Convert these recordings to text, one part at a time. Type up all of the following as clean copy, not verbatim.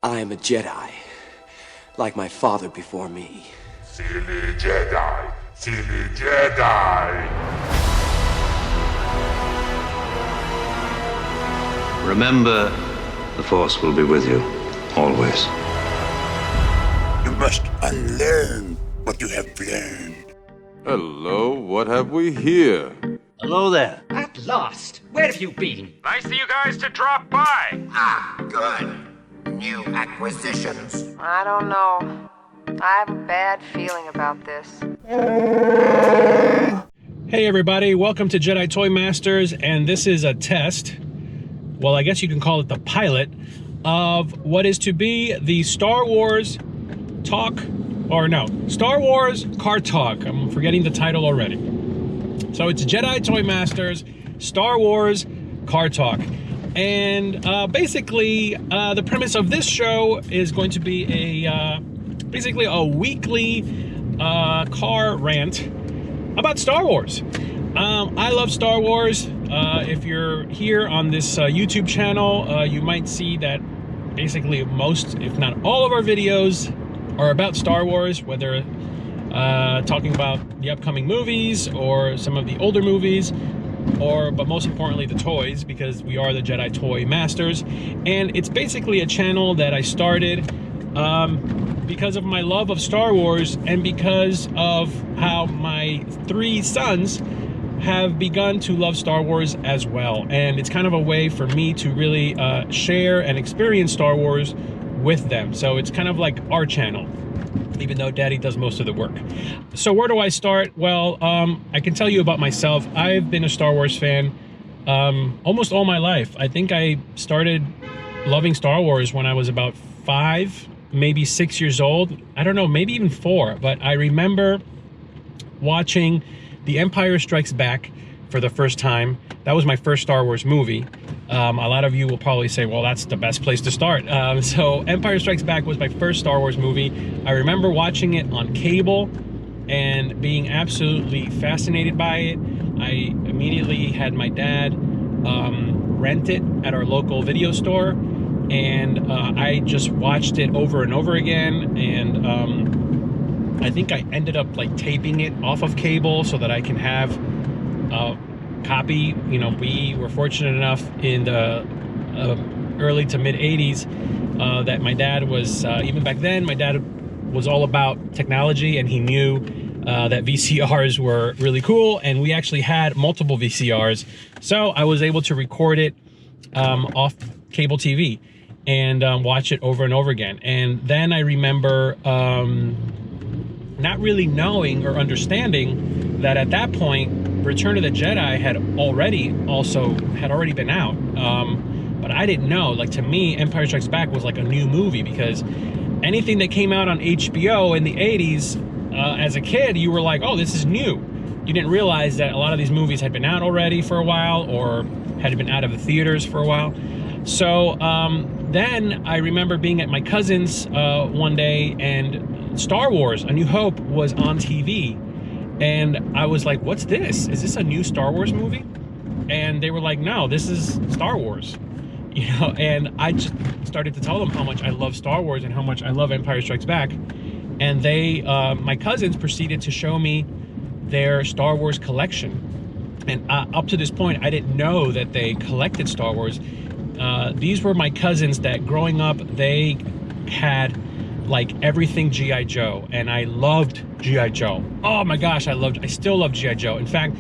I am a Jedi, like my father before me. Silly Jedi! Silly Jedi! Remember, the Force will be with you, always. You must unlearn what you have learned. Hello, what have we here? Hello there. At last! Where have you been? Nice of you guys to drop by. Ah, good. New acquisitions. I don't know. I have a bad feeling about this. Hey everybody, welcome to Jedi Toy Masters, and this is a test, well I guess you can call it the pilot, of what is to be the Star Wars Talk, or no, Star Wars Car Talk. I'm forgetting the title already. So it's Jedi Toy Masters, Star Wars Car Talk. And basically, the premise of this show is going to be basically a weekly car rant about Star Wars. I love Star Wars. If you're here on this YouTube channel, you might see that basically most, if not all of our videos are about Star Wars, whether talking about the upcoming movies or some of the older movies, but most importantly the toys, because we are the Jedi Toy Masters. And it's basically a channel that I started because of my love of Star Wars and because of how my three sons have begun to love Star Wars as well. And it's kind of a way for me to really share and experience Star Wars with them. So it's kind of like our channel, even though Daddy does most of the work. So where do I start? Well, I can tell you about myself. I've been a Star Wars fan almost all my life. I think I started loving Star Wars when I was about 5, maybe 6 years old. I don't know, maybe even 4. But I remember watching The Empire Strikes Back for the first time. That was my first Star Wars movie. A lot of you will probably say, well, that's the best place to start. So Empire Strikes Back was my first Star Wars movie. I remember watching it on cable and being absolutely fascinated by it. I immediately had my dad rent it at our local video store, and I just watched it over and over again. And I think I ended up like taping it off of cable so that I can have copy. You know, we were fortunate enough in the early to mid 80s that my dad was, even back then, my dad was all about technology, and he knew that VCRs were really cool, and we actually had multiple VCRs. So I was able to record it off cable TV and watch it over and over again. And then I remember not really knowing or understanding that at that point Return of the Jedi had already been out, but I didn't know. Like, to me, Empire Strikes Back was like a new movie, because anything that came out on HBO in the 80s, as a kid, you were like, oh, this is new. You didn't realize that a lot of these movies had been out already for a while, or had been out of the theaters for a while. So then I remember being at my cousin's one day, and Star Wars: A New Hope was on TV. And I was like, what's this? Is this a new Star Wars movie? And they were like, no, this is Star Wars. You know, and I just started to tell them how much I love Star Wars and how much I love Empire Strikes Back. And they, my cousins, proceeded to show me their Star Wars collection. And up to this point, I didn't know that they collected Star Wars. These were my cousins that, growing up, they had like everything G.I. Joe, and I loved G.I. Joe. I still love G.I. Joe. In fact,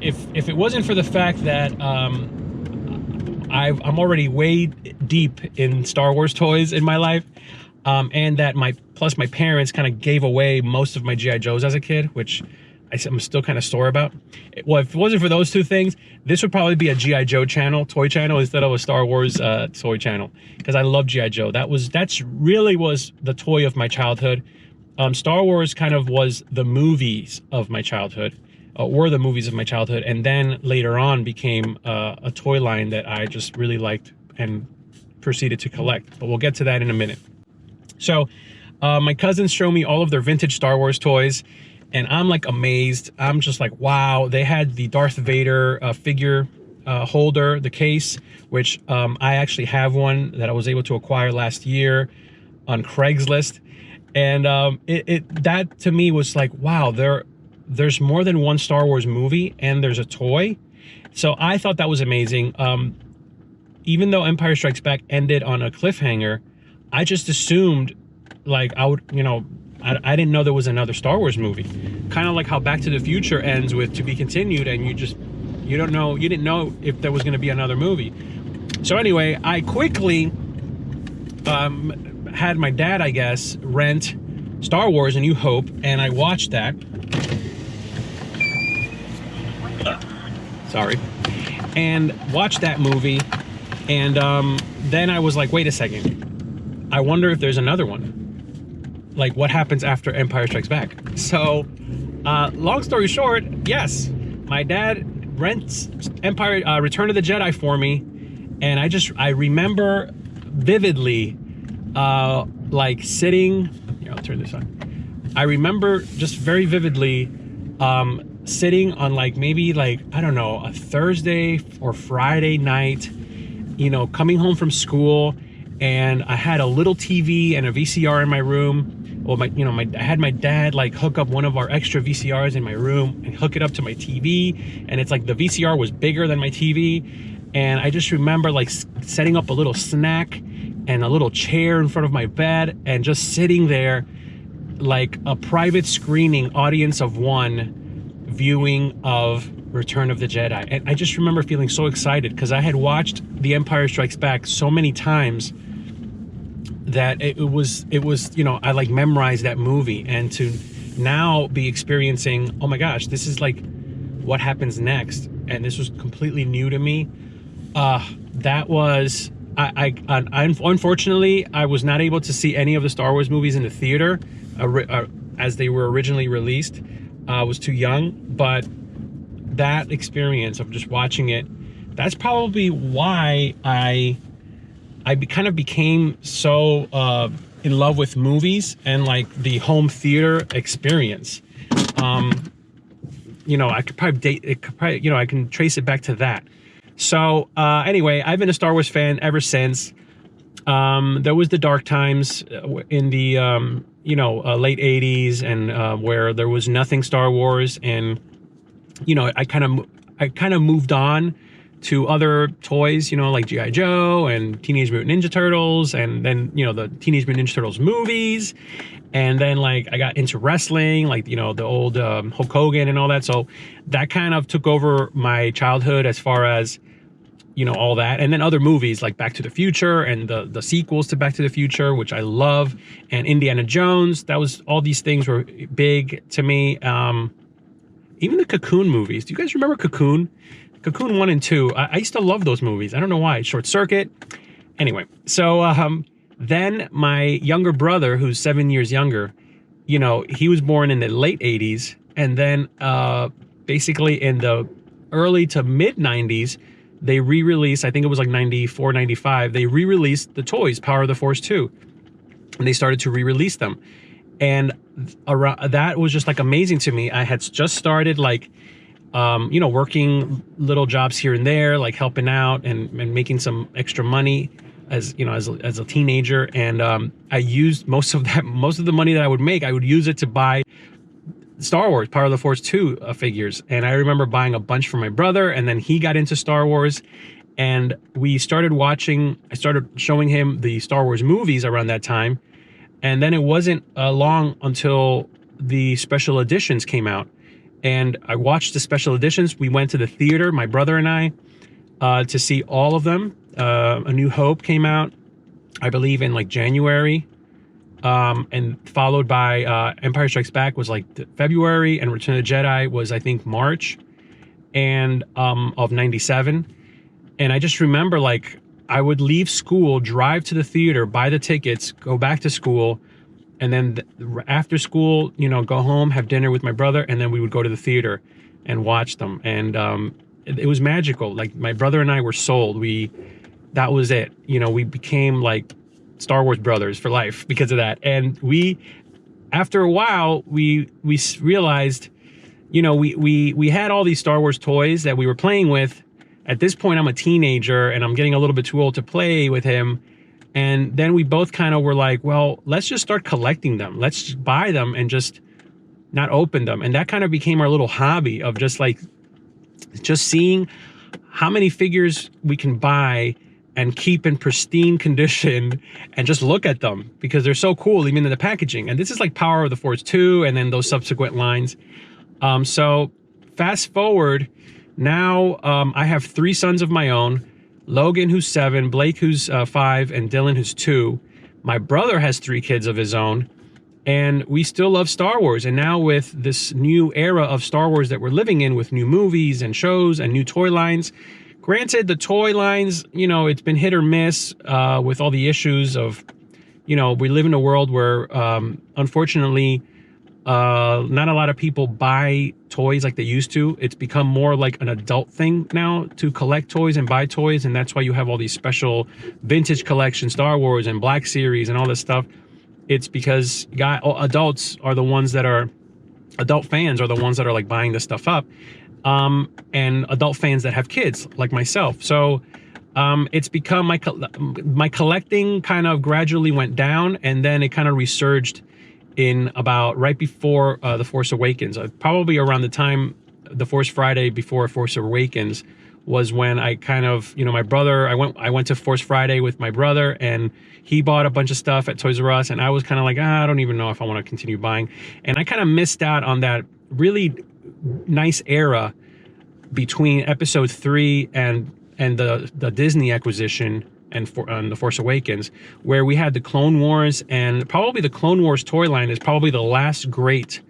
if it wasn't for the fact that I'm already way deep in Star Wars toys in my life, and that my parents kind of gave away most of my G.I. Joes as a kid, which I'm still kind of sore about. Well, if it wasn't for those two things, this would probably be a G.I. Joe channel, toy channel, instead of a Star Wars toy channel, because I love G.I. Joe. That's really was the toy of my childhood. Star Wars kind of was the movies of my childhood, and then later on became a toy line that I just really liked and proceeded to collect. But we'll get to that in a minute. So my cousins show me all of their vintage Star Wars toys, and I'm like amazed. I'm just like, wow. They had the Darth Vader figure holder, the case, which I actually have one that I was able to acquire last year on Craigslist. And that to me was like, wow, there's more than one Star Wars movie and there's a toy. So I thought that was amazing. Even though Empire Strikes Back ended on a cliffhanger, I just assumed like I would, I didn't know there was another Star Wars movie. Kind of like how Back to the Future ends with to be continued, and you didn't know if there was going to be another movie. So anyway, I quickly had my dad, I guess, rent Star Wars: A New Hope, and I watched that. Sorry. And watched that movie, and then I was like, wait a second. I wonder if there's another one. Like, what happens after Empire Strikes Back? So, long story short, yes, my dad rents Return of the Jedi for me, and I remember vividly, like sitting. Here, I'll turn this on. I remember just very vividly, sitting on like maybe like I don't know, a Thursday or Friday night, coming home from school, and I had a little TV and a VCR in my room. Well, I had my dad like hook up one of our extra VCRs in my room and hook it up to my TV, and it's like the VCR was bigger than my TV, and I just remember like setting up a little snack and a little chair in front of my bed and just sitting there like a private screening, audience of one, viewing of Return of the Jedi. And I just remember feeling so excited because I had watched The Empire Strikes Back so many times that it was I like memorized that movie, and to now be experiencing, oh my gosh, this is like what happens next, and this was completely new to me. That was I unfortunately I was not able to see any of the Star Wars movies in the theater as they were originally released. I was too young, but that experience of just watching it, that's probably why I kind of became so in love with movies and like the home theater experience. I could probably I can trace it back to that. So anyway, I've been a Star Wars fan ever since. There was the dark times in the late 80s, and where there was nothing Star Wars, and I kind of moved on to other toys, like G.I. Joe and Teenage Mutant Ninja Turtles, and then the Teenage Mutant Ninja Turtles movies, and then like I got into wrestling, like the old Hulk Hogan and all that. So that kind of took over my childhood as far as all that, and then other movies like Back to the Future and the sequels to Back to the Future, which I love, and Indiana Jones. All these things were big to me. Even the Cocoon movies. Do you guys remember Cocoon? Cocoon 1 and 2. I used to love those movies. I don't know why. Short Circuit. Anyway, so then my younger brother, who's 7 years younger, he was born in the late 80s, and then basically in the early to mid 90s, they re-released, I think it was like 94, 95, they re-released the toys, Power of the Force 2. And they started to re-release them. And that was just like amazing to me. I had just started like, working little jobs here and there, like helping out and making some extra money as a teenager. And I used most of the money that I would make, I would use it to buy Star Wars, Power of the Force 2 figures. And I remember buying a bunch for my brother, and then he got into Star Wars, and I started showing him the Star Wars movies around that time. And then it wasn't long until the special editions came out, and I watched the special editions. We went to the theater, my brother and I, to see all of them. A New Hope came out, I believe, in like January. And followed by Empire Strikes Back was like February, and Return of the Jedi was I think March and of 97. And I just remember like I would leave school, drive to the theater, buy the tickets, go back to school, and then after school, go home, have dinner with my brother, and then we would go to the theater and watch them. And it was magical. Like my brother and I were sold. That was it. We became like Star Wars brothers for life because of that. And after a while, we realized, we had all these Star Wars toys that we were playing with, at this point I'm a teenager and I'm getting a little bit too old to play with him. And then we both kind of were like, well, let's just start collecting them. Let's just buy them and just not open them. And that kind of became our little hobby of just seeing how many figures we can buy and keep in pristine condition and just look at them because they're so cool, even in the packaging. And this is like Power of the Force 2 and then those subsequent lines. So fast forward, now I have 3 sons of my own, Logan, who's 7, Blake, who's 5, and Dylan, who's 2. My brother has 3 kids of his own, and we still love Star Wars. And now with this new era of Star Wars that we're living in with new movies and shows and new toy lines, granted, the toy lines, you know, it's been hit or miss with all the issues of, you know, we live in a world where, unfortunately, not a lot of people buy toys like they used to. It's become more like an adult thing now to collect toys and buy toys, and that's why you have all these special vintage collections, Star Wars and Black Series and all this stuff. It's because adults are the ones that are, adult fans are the ones that are like buying this stuff up. And adult fans that have kids like myself. So it's become my collecting kind of gradually went down, and then it kind of resurged in about right before The Force Awakens. Probably around the time The Force Friday before Force Awakens was when I kind of, you know, my brother, I went to Force Friday with my brother, and he bought a bunch of stuff at Toys R Us, and I was kind of like, I don't even know if I want to continue buying. And I kind of missed out on that really nice era between Episode 3 and the Disney acquisition and The Force Awakens, where we had the Clone Wars, and probably the Clone Wars toy line is probably the last great,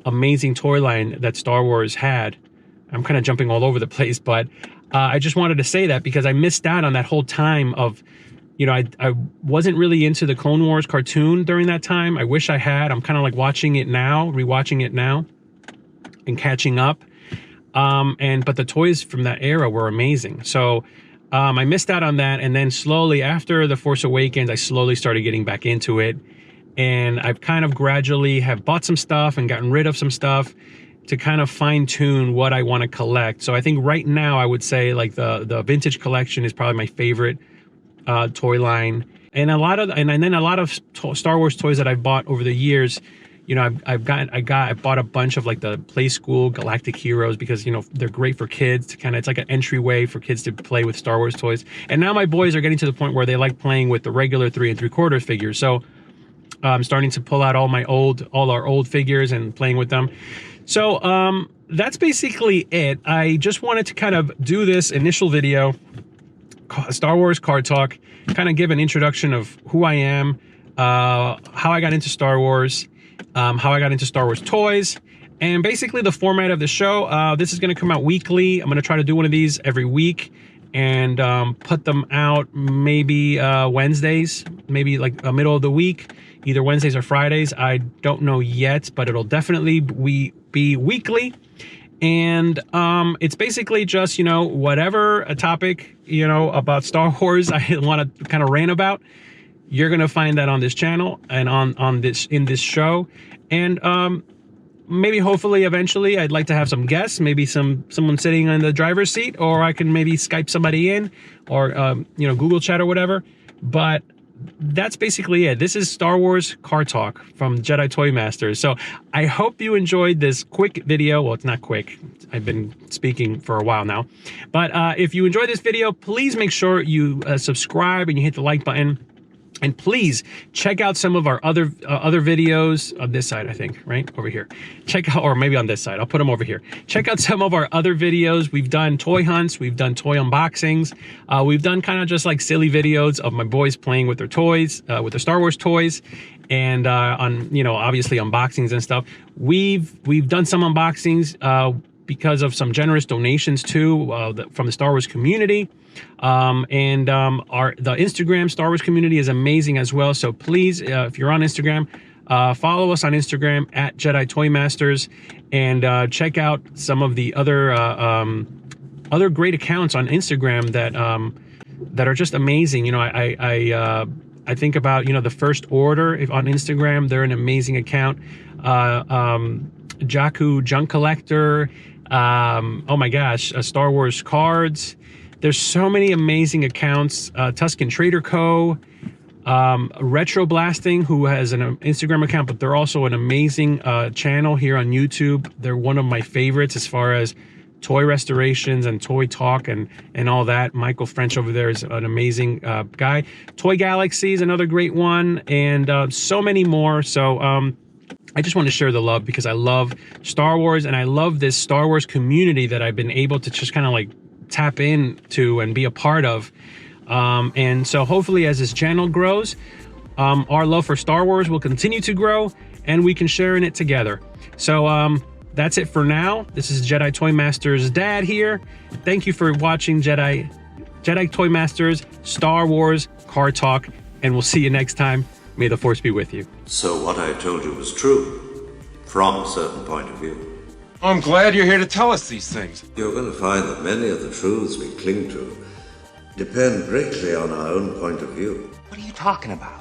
amazing toy line that Star Wars had. I'm kind of jumping all over the place, but I just wanted to say that because I missed out on that whole time of, you know, I wasn't really into the Clone Wars cartoon during that time. I wish I had. I'm kind of like watching it now, rewatching it now, and catching up. But the toys from that era were amazing. So I missed out on that, and then slowly after The Force Awakens, I slowly started getting back into it, and I've kind of gradually have bought some stuff and gotten rid of some stuff to kind of fine-tune what I want to collect. So I think right now I would say like the vintage collection is probably my favorite toy line, and then a lot of Star Wars toys that I've bought over the years. You know, I bought a bunch of like the Play School Galactic Heroes because, you know, they're great for kids to kind of, it's like an entryway for kids to play with Star Wars toys. And now my boys are getting to the point where they like playing with the regular 3 3/4 figures. So I'm starting to pull out all our old figures and playing with them. So that's basically it. I just wanted to kind of do this initial video, Star Wars Card Talk, kind of give an introduction of who I am, how I got into Star Wars, how I got into Star Wars toys, and basically the format of the show. This is going to come out weekly. I'm going to try to do one of these every week and put them out maybe Wednesdays, maybe like a middle of the week, either Wednesdays or Fridays. I don't know yet, but it'll definitely be weekly. And it's basically just, you know, whatever a topic, you know, about Star Wars I want to kind of rant about, you're going to find that on this channel and in this show. And maybe hopefully eventually I'd like to have some guests, maybe someone sitting in the driver's seat, or I can maybe Skype somebody in, or you know, Google Chat or whatever. But that's basically it. This is Star Wars Car Talk from Jedi Toy Masters. So I hope you enjoyed this quick video. Well, it's not quick. I've been speaking for a while now. But if you enjoyed this video, please make sure you subscribe and you hit the like button. And please check out some of our other videos on this side, I think, right over here. Check out, or maybe on this side. I'll put them over here. Check out some of our other videos. We've done toy hunts. We've done toy unboxings. We've done kind of just like silly videos of my boys playing with their toys, with their Star Wars toys, and on, you know, obviously unboxings and stuff. We've done some unboxings because of some generous donations too from the Star Wars community. The Instagram Star Wars community is amazing as well. So please, if you're on Instagram, follow us on Instagram at Jedi Toy Masters, and check out some of the other great accounts on Instagram that are just amazing. You know, I think about, you know, the First Order on Instagram. They're an amazing account. Jakku Junk Collector. Oh my gosh, Star Wars cards. There's so many amazing accounts. Tuscan Trader Co., Retro Blasting, who has an Instagram account, but they're also an amazing channel here on YouTube. They're one of my favorites as far as toy restorations and toy talk and all that. Michael French over there is an amazing guy. Toy Galaxy is another great one, and so many more. So I just want to share the love because I love Star Wars, and I love this Star Wars community that I've been able to just kind of like tap into and be a part of. And so hopefully as this channel grows, our love for Star Wars will continue to grow and we can share in it together. So that's it for now. This is Jedi Toy Masters' dad here. Thank you for watching Jedi Toy Masters Star Wars Car Talk, and we'll see you next time. May the Force be with you. So what I told you was true, from a certain point of view. I'm glad you're here to tell us these things. You're going to find that many of the truths we cling to depend greatly on our own point of view. What are you talking about?